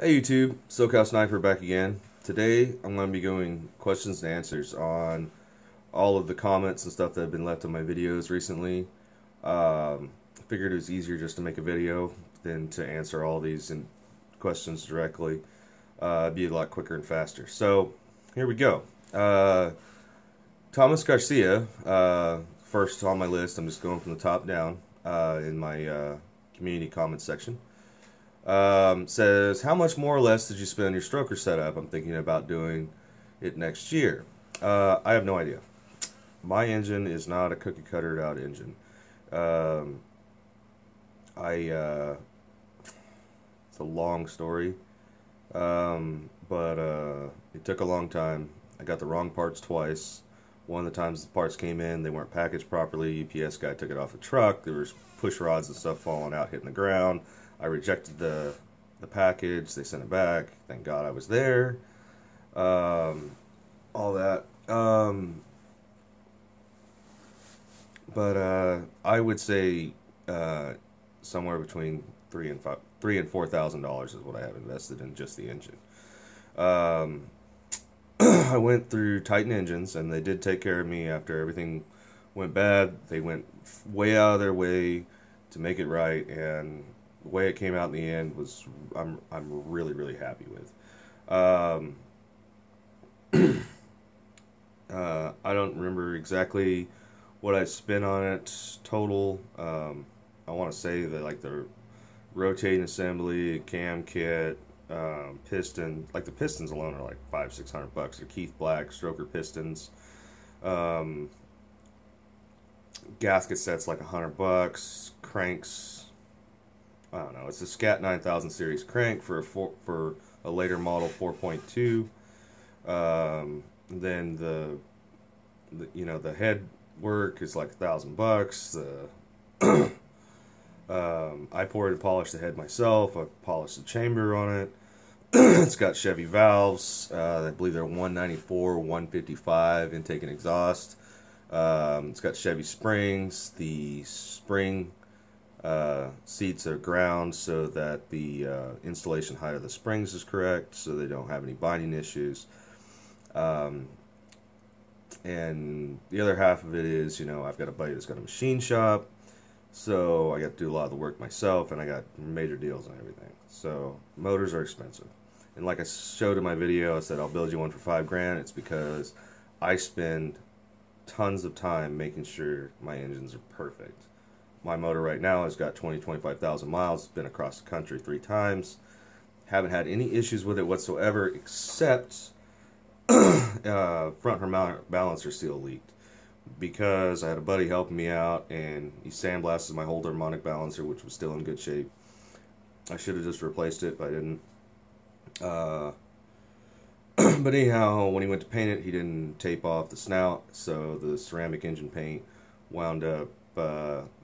Hey YouTube, SoCal Sniper back again. Today I'm going to be going questions and answers on all of the comments and stuff that have been left on my videos recently. I figured it was easier just to make a video than to answer all these questions directly. It'd be a lot quicker and faster. So here we go. Thomas Garcia, first on my list. I'm just going from the top down in my community comments section. Says, how much more or less did you spend on your stroker setup? I'm thinking about doing it next year. I have no idea. My engine is not a cookie cuttered out engine. It's a long story, but it took a long time. I got the wrong parts twice. One of the times the parts came in, they weren't packaged properly. UPS guy took it off the truck. There was push rods and stuff falling out, hitting the ground. I rejected the package. They sent it back. Thank God I was there. All that. But I would say somewhere between $3,000 and $4,000 is what I have invested in just the engine. I went through Titan Engines, and they did take care of me after everything went bad. They went way out of their way to make it right, and the way it came out in the end was I'm really happy with. I don't remember exactly what I spent on it total. I want to say that like the rotating assembly, cam kit, piston, like the pistons alone are like $500-600. They're Keith Black stroker pistons. Gasket sets like $100. Cranks, I don't know. It's a Scat 9000 series crank for a later model 4.2. Then the head work is like $1,000. I poured and polished the head myself. I polished the chamber on it. It's got Chevy valves. I believe they're 194, 155 intake and exhaust. It's got Chevy springs. The spring seats are ground so that the installation height of the springs is correct, so they don't have any binding issues. And the other half of it is, I've got a buddy that's got a machine shop, so I got to do a lot of the work myself, and I got major deals on everything. So motors are expensive, and like I showed in my video, I said I'll build you one for $5,000. It's because I spend tons of time making sure my engines are perfect. My motor right now has got 25,000 miles. It's been across the country 3 times. Haven't had any issues with it whatsoever, except front harmonic balancer seal leaked. Because I had a buddy helping me out, and he sandblasted my whole harmonic balancer, which was still in good shape. I should have just replaced it, but I didn't. But anyhow, when he went to paint it, he didn't tape off the snout, so the ceramic engine paint wound up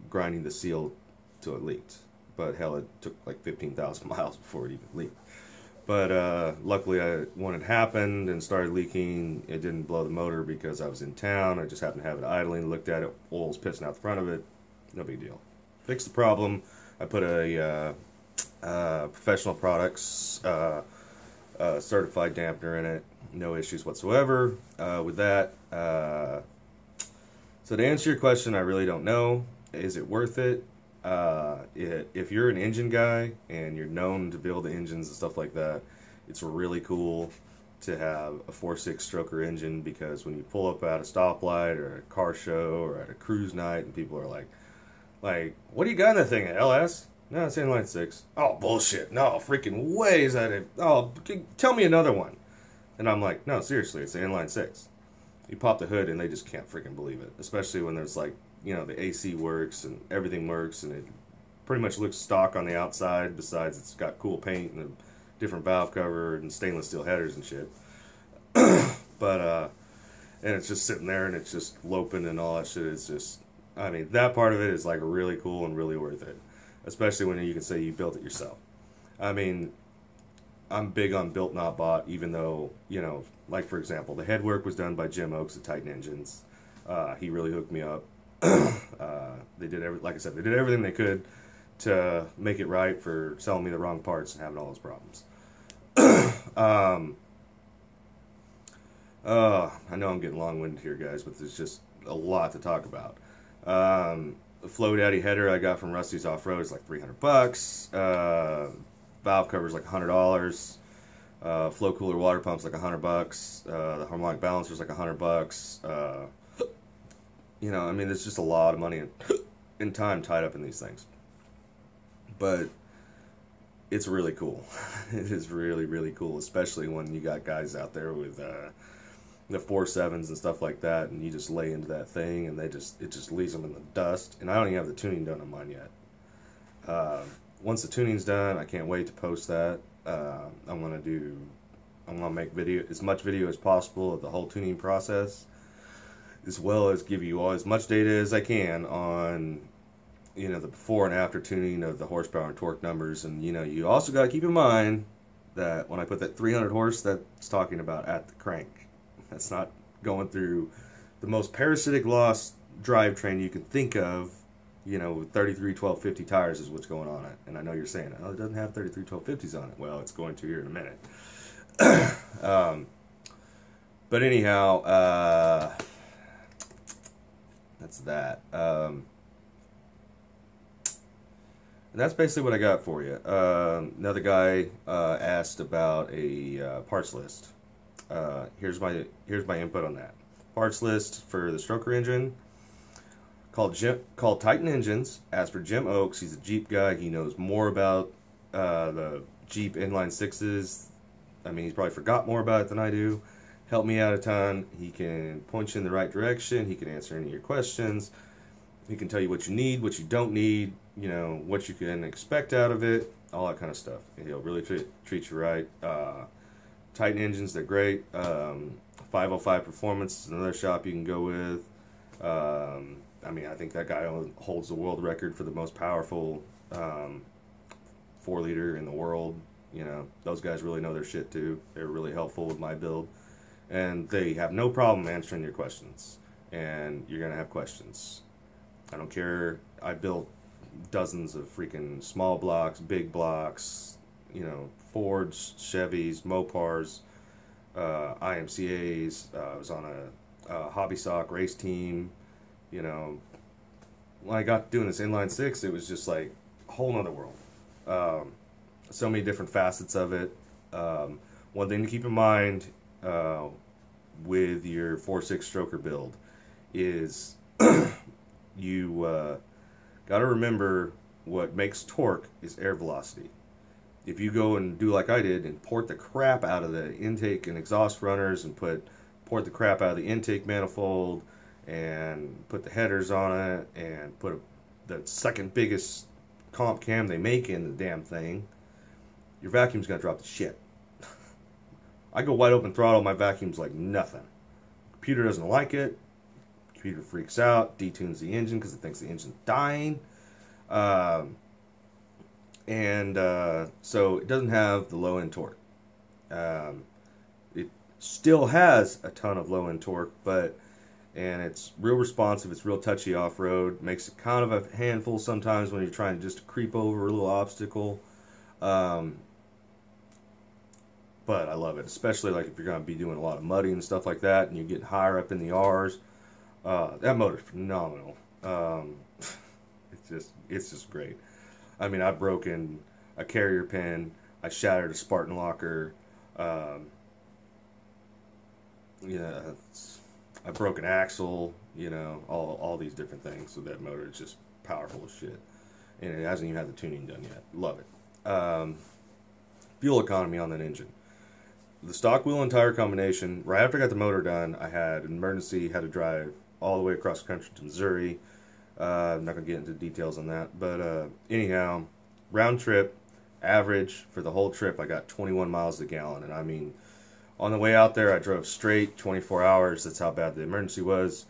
grinding the seal till it leaked. But hell, it took like 15,000 miles before it even leaked. But luckily, when it happened and started leaking, it didn't blow the motor because I was in town. I just happened to have it idling, looked at it, oil's pissing out the front of it. No big deal. Fixed the problem. I put a Professional Products certified dampener in it. No issues whatsoever with that. So to answer your question, I really don't know. Is it worth it? If you're an engine guy and you're known to build engines and stuff like that, it's really cool to have a 4.6 stroker engine, because when you pull up at a stoplight or a car show or at a cruise night and people are like, what do you got in that thing, an LS? No, it's inline 6. Oh, bullshit. No, freaking way is that it? Oh, tell me another one. And I'm like, no, seriously, it's an inline 6. You pop the hood and they just can't freaking believe it, especially when there's like, the AC works and everything works, and it pretty much looks stock on the outside, besides it's got cool paint and a different valve cover and stainless steel headers and shit. But and it's just sitting there and it's just loping and all that shit. It's just, I mean, that part of it is like really cool and really worth it, especially when you can say you built it yourself. I mean, I'm big on built not bought, even though, like for example, the head work was done by Jim Oakes at Titan Engines. He really hooked me up. They did like I said, they did everything they could to make it right for selling me the wrong parts and having all those problems. I know I'm getting long-winded here, guys, but there's just a lot to talk about. The Flow Daddy header I got from Rusty's Off-Road is like $300. Valve cover is like $100. Flow cooler water pump's like $100. The harmonic balancer's like $100. You know, I mean, there's just a lot of money and time tied up in these things. But it's really cool. It is really, really cool, especially when you got guys out there with the 4.7s and stuff like that, and you just lay into that thing, and it just leaves them in the dust. And I don't even have the tuning done on mine yet. Once the tuning's done, I can't wait to post that. I'm gonna make as much video as possible of the whole tuning process, as well as give you all as much data as I can on, you know, the before and after tuning of the horsepower and torque numbers. And, you know, you also got to keep in mind that when I put that 300 horse, that's talking about at the crank. That's not going through the most parasitic loss drivetrain you can think of. You know, with 33 1250 tires is what's going on it. And I know you're saying, oh, it doesn't have 33 1250s on it. Well, it's going to here in a minute. But anyhow, that's that. And that's basically what I got for you. Another guy asked about a parts list. Here's my input on that. Parts list for the stroker engine called Titan Engines. As for Jim Oakes, he's a Jeep guy. He knows more about the Jeep inline sixes. I mean, he's probably forgot more about it than I do. Helped me out a ton. He can point you in the right direction. He can answer any of your questions. He can tell you what you need, what you don't need, you know, what you can expect out of it, all that kind of stuff. And he'll really treat you right. Titan Engines, they're great. 505 Performance is another shop you can go with. I mean, I think that guy holds the world record for the most powerful 4-liter in the world. You know, those guys really know their shit too. They're really helpful with my build. And they have no problem answering your questions. And you're going to have questions. I don't care. I built dozens of freaking small blocks, big blocks, you know, Fords, Chevys, Mopars, IMCAs. I was on a hobby stock race team. You know, when I got doing this inline six, it was just like a whole nother world. So many different facets of it. One thing to keep in mind with your 4.6 stroker build is you got to remember what makes torque is air velocity. If you go and do like I did and port the crap out of the intake and exhaust runners and port the crap out of the intake manifold and put the headers on it and put the second biggest comp cam they make in the damn thing, your vacuum's gonna drop the shit. I go wide open throttle, my vacuum's like nothing. Computer doesn't like it. Computer freaks out, detunes the engine because it thinks the engine's dying. So it doesn't have the low end torque. It still has a ton of low end torque, and it's real responsive, it's real touchy off-road, makes it kind of a handful sometimes when you're trying just to creep over a little obstacle. But I love it, especially like if you're going to be doing a lot of mudding and stuff like that, and you get higher up in the R's. That motor's phenomenal. It's just great. I mean, I've broken a carrier pin, I shattered a Spartan locker. Yeah, I broke an axle. You know, all these different things. So that motor is just powerful as shit, and it hasn't even had the tuning done yet. Love it. Fuel economy on that engine. The stock wheel and tire combination, right after I got the motor done, I had an emergency, had to drive all the way across the country to Missouri. I'm not going to get into details on that. But anyhow, round trip, average for the whole trip, I got 21 miles a gallon. And I mean, on the way out there, I drove straight 24 hours. That's how bad the emergency was.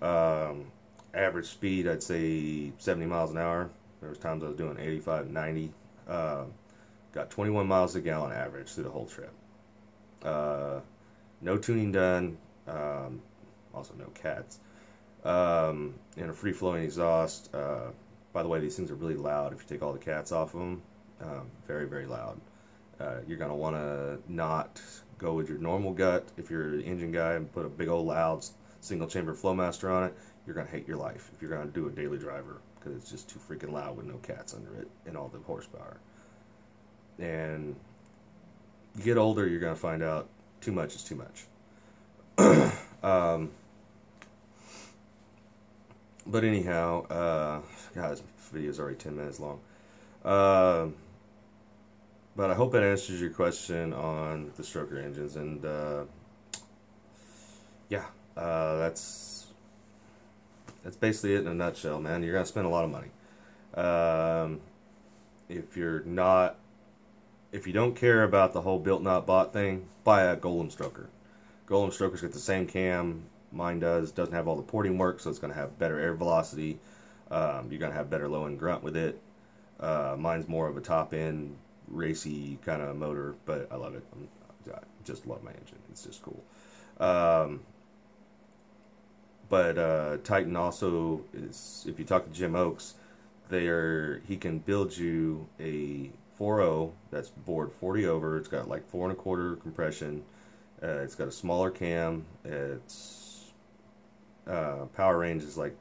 Average speed, I'd say 70 miles an hour. There was times I was doing 85, 90. Got 21 miles a gallon average through the whole trip. No tuning done, also no cats, and a free-flowing exhaust. By the way, these things are really loud if you take all the cats off of them. Very, very loud. You're going to want to not go with your normal gut if you're an engine guy and put a big old loud single chamber Flowmaster on it. You're going to hate your life if you're going to do a daily driver, because it's just too freaking loud with no cats under it and all the horsepower. And you get older, you're going to find out too much is too much. But anyhow, God, this video is already 10 minutes long. But I hope that answers your question on the stroker engines. And yeah, that's basically it in a nutshell, man. You're gonna spend a lot of money. If you don't care about the whole built not bought thing, buy a Golem stroker. Golem strokers get the same cam mine does. Doesn't have all the porting work, so it's going to have better air velocity. You're going to have better low end grunt with it. Mine's more of a top end racy kind of motor, but I love it. I just love my engine. It's just cool. But Titan also is, if you talk to Jim Oakes, he can build you a 4.0 that's bored 40 over. It's got like 4 1/4 compression. It's got a smaller cam. Its power range is like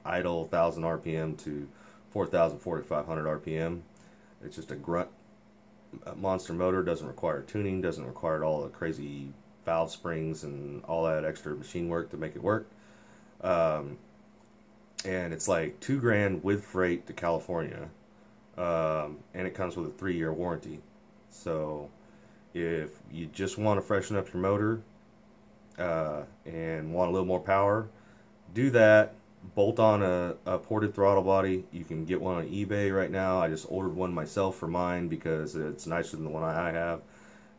idle 1,000 RPM to 4,000, 4,500 RPM. It's just a grunt monster motor. Doesn't require tuning. Doesn't require all the crazy valve springs and all that extra machine work to make it work. And it's like $2,000 with freight to California. And it comes with a 3-year warranty. So if you just want to freshen up your motor and want a little more power, do that. Bolt on a ported throttle body. You can get one on eBay right now. I just ordered one myself for mine because it's nicer than the one I have.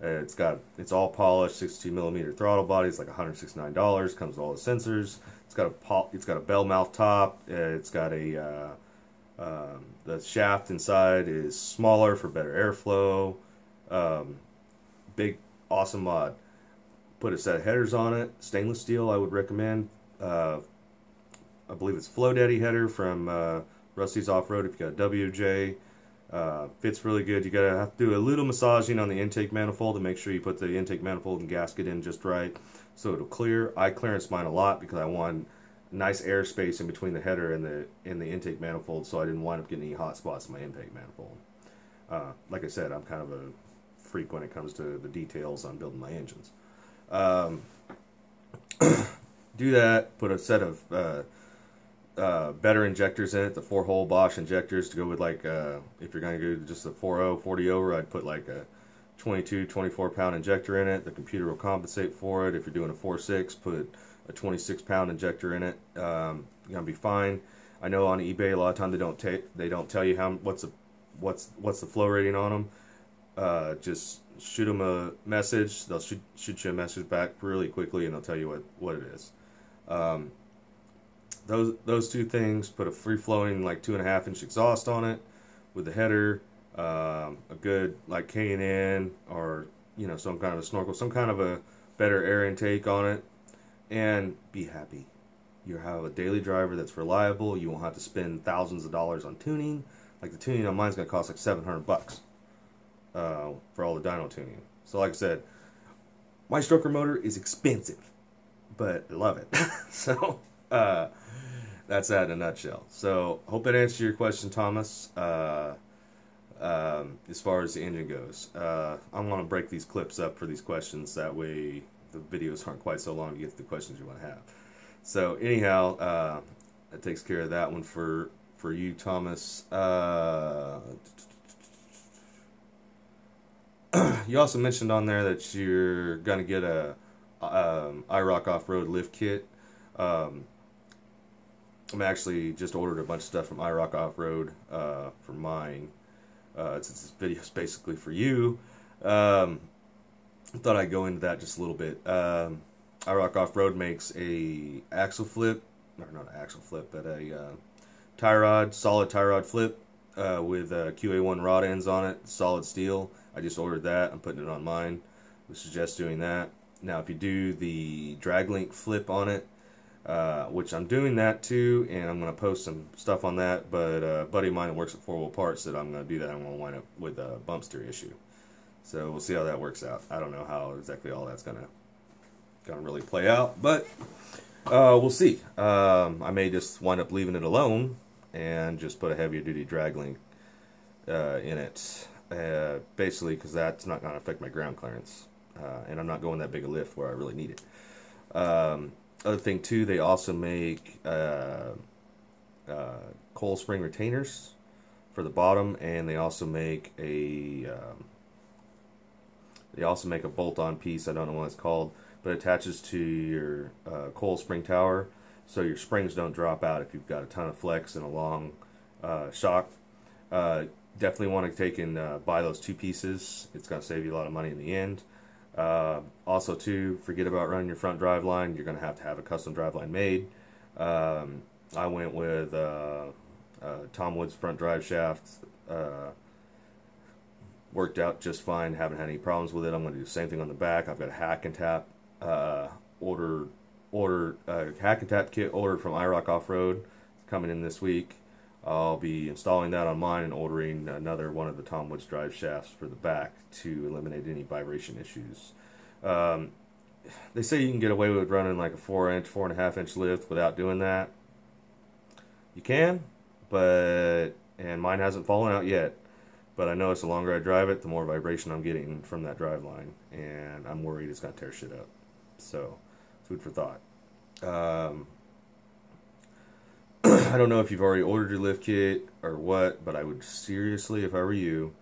It's all polished 62mm throttle body. It's like $169. Comes with all the sensors. It's got a bell mouth top. It's got the shaft inside is smaller for better airflow. Big awesome mod. Put a set of headers on it. Stainless steel, I would recommend. I believe it's Flow Daddy header from Rusty's Off-Road if you got a WJ. Fits really good. You gotta have to do a little massaging on the intake manifold to make sure you put the intake manifold and gasket in just right so it'll clear. I clearance mine a lot because I want nice airspace in between the header and the intake manifold, so I didn't wind up getting any hot spots in my intake manifold. Like I said, I'm kind of a freak when it comes to the details on building my engines. Do that. Put a set of better injectors in it, the 4-hole Bosch injectors to go with, like, if you're going to go just a 4.0, 40 over, I'd put like a 22, 24 pound injector in it. The computer will compensate for it. If you're doing a 4.6, put a 26 pound injector in it. You're going to be fine. I know on eBay a lot of times they don't tell you what's the flow rating on them. Just shoot them a message. They'll shoot you a message back really quickly, and they'll tell you what it is. Those two things. Put a free flowing like 2.5 inch exhaust on it with the header, a good like K&N or some kind of a snorkel, some kind of a better air intake on it, and be happy. You have a daily driver that's reliable. You won't have to spend thousands of dollars on tuning. Like the tuning on mine's gonna cost like $700 for all the dyno tuning. So like I said, my stroker motor is expensive, but I love it. So that's that in a nutshell. So hope that answered your question, Thomas. As far as the engine goes, I'm gonna break these clips up for these questions. That way the videos aren't quite so long to get to the questions you want to have. So anyhow, that takes care of that one for you, Thomas. You also mentioned on there that you're gonna get a iRock off-road lift kit. I'm actually just ordered a bunch of stuff from iRock Off-Road for mine. Since this video is basically for you, I thought I'd go into that just a little bit. iRock Off-Road makes a axle flip, or not an axle flip, but a tie rod, solid tie rod flip with QA1 rod ends on it, solid steel. I just ordered that. I'm putting it on mine. I suggest doing that. Now, if you do the drag link flip on it, which I'm doing that too, and I'm going to post some stuff on that, but a buddy of mine that works at 4 Wheel Parts said I'm going to do that. I'm going to wind up with a bump steer issue. So we'll see how that works out. I don't know how exactly all that's gonna really play out, but we'll see. I may just wind up leaving it alone and just put a heavier duty drag link in it, basically because that's not going to affect my ground clearance, and I'm not going that big a lift where I really need it. Other thing too, they also make coil spring retainers for the bottom, and they also make a bolt-on piece. I don't know what it's called, but it attaches to your coil spring tower, so your springs don't drop out if you've got a ton of flex and a long shock. Definitely want to take and buy those two pieces. It's going to save you a lot of money in the end. Also too, forget about running your front drive line. You're going to have a custom drive line made. I went with Tom Woods front drive shaft. Worked out just fine. Haven't had any problems with it. I'm going to do the same thing on the back. I've got a hack and tap hack and tap kit ordered from iRock Off-Road, coming in this week. I'll be installing that on mine and ordering another one of the Tom Woods drive shafts for the back to eliminate any vibration issues. They say you can get away with running like a 4-inch, 4.5-inch lift without doing that. You can, and mine hasn't fallen out yet. But I notice the longer I drive it, the more vibration I'm getting from that drive line, and I'm worried it's going to tear shit up. So, food for thought. I don't know if you've already ordered your lift kit or what, but I would seriously, if I were you,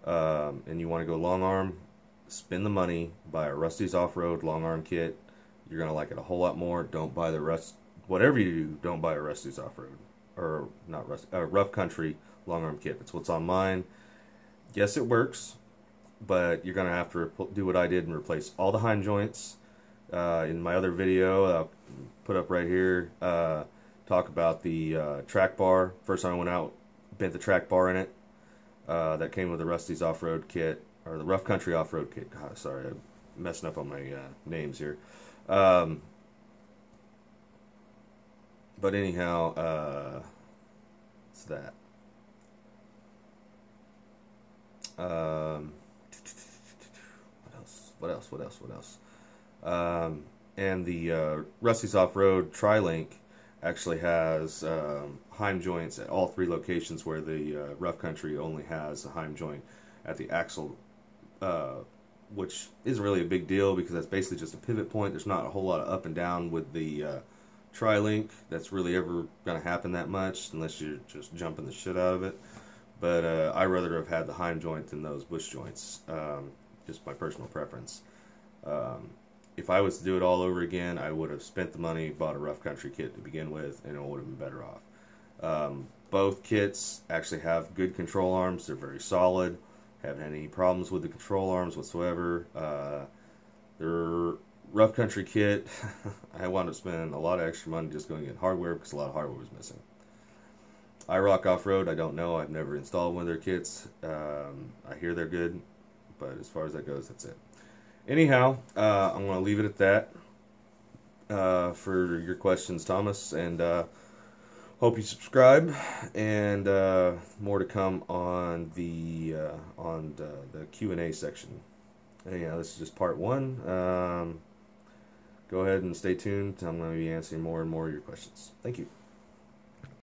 and you want to go long arm, spend the money, buy a Rusty's Off-Road long arm kit. You're going to like it a whole lot more. Don't buy whatever you do, don't buy a Rusty's Off-Road, or not Rusty, Rough Country long arm kit. That's what's on mine. Yes, it works, but you're going to have to do what I did and replace all the Heim joints. In my other video, I'll put up right here, talk about the track bar. First time I went out, bent the track bar in it. That came with the Rusty's Off-Road kit, or the Rough Country Off-Road kit. God, sorry, I'm messing up on my names here. But anyhow, it's that. What else? And the Rusty's Off-Road Tri-Link actually has Heim joints at all 3 locations, where the Rough Country only has a Heim joint at the axle, which isn't really a big deal because that's basically just a pivot point. There's not a whole lot of up and down with the Tri-Link that's really ever going to happen that much, unless you're just jumping the shit out of it. But I'd rather have had the Heim joint than those bush joints, just my personal preference. If I was to do it all over again, I would have spent the money, bought a Rough Country kit to begin with, and it would have been better off. Both kits actually have good control arms. They're very solid. Haven't had any problems with the control arms whatsoever. Their Rough Country kit, I wound up spending a lot of extra money just going to get hardware because a lot of hardware was missing. iRock Off-Road, I don't know. I've never installed one of their kits. I hear they're good, but as far as that goes, that's it. Anyhow, I'm going to leave it at that for your questions, Thomas, and hope you subscribe, and more to come on the Q&A section. Anyhow, this is just part 1. Go ahead and stay tuned. I'm going to be answering more and more of your questions. Thank you.